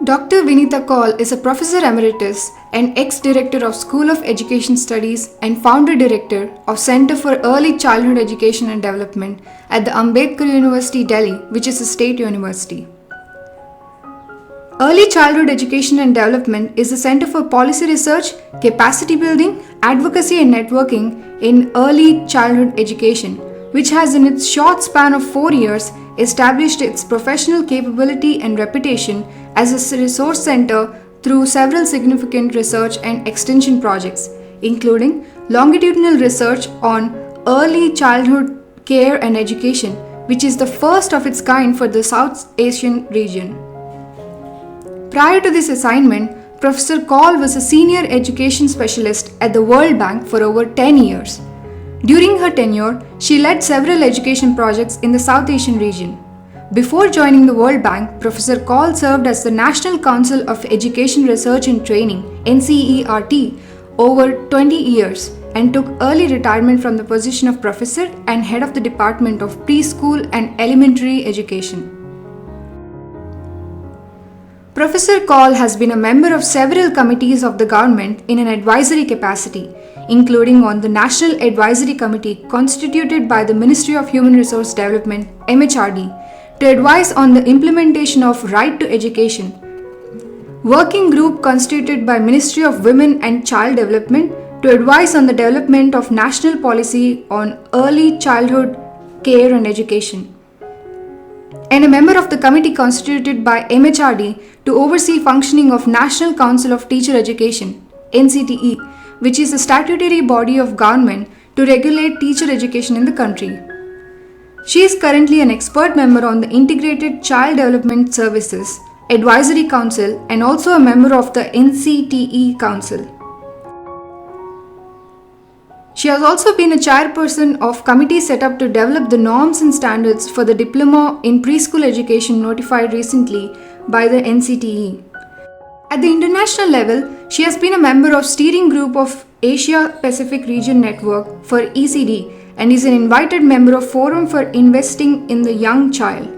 Dr. Vinita Kaul is a professor emeritus and ex-director of School of Education Studies and founder-director of Center for Early Childhood Education and Development at the Ambedkar University, Delhi, which is a state university. Early Childhood Education and Development is a center for policy research, capacity building, advocacy and networking in early childhood education, which has in its short span of 4 years established its professional capability and reputation as a resource center through several significant research and extension projects, including longitudinal research on early childhood care and education, which is the first of its kind for the South Asian region. Prior to this assignment, Professor Kaul was a senior education specialist at the World Bank for over 10 years. During her tenure, she led several education projects in the South Asian region. Before joining the World Bank, Professor Kaul served as the National Council of Education Research and Training (NCERT) over 20 years and took early retirement from the position of professor and head of the Department of Preschool and Elementary Education. Professor Kaul has been a member of several committees of the government in an advisory capacity, including on the National Advisory Committee constituted by the Ministry of Human Resource Development (MHRD) to advise on the implementation of Right to Education, Working Group constituted by Ministry of Women and Child Development to advise on the development of national policy on early childhood care and education, and a member of the committee constituted by MHRD to oversee functioning of National Council of Teacher Education (NCTE), which is a statutory body of government to regulate teacher education in the country. She is currently an expert member on the Integrated Child Development Services Advisory Council and also a member of the NCTE Council. She has also been a chairperson of committees set up to develop the norms and standards for the Diploma in Preschool Education notified recently by the NCTE. At the international level, she has been a member of steering group of Asia Pacific Region Network for ECD and is an invited member of Forum for Investing in the Young Child.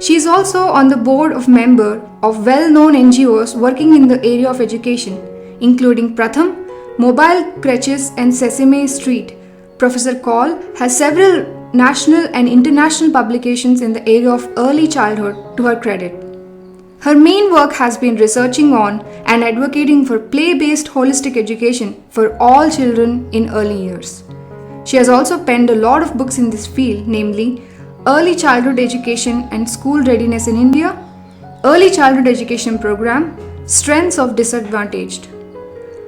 She is also on the board of member of well-known NGOs working in the area of education, including Pratham, Mobile Creches and Sesame Street. Professor Kaul has several national and international publications in the area of early childhood to her credit. Her main work has been researching on and advocating for play-based holistic education for all children in early years. She has also penned a lot of books in this field, namely Early Childhood Education and School Readiness in India, Early Childhood Education Program, Strengths of Disadvantaged.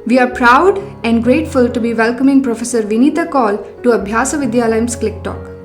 We are proud and grateful to be welcoming Professor Vinita Kaul to Abhyasa Vidyalayam's Click Talk.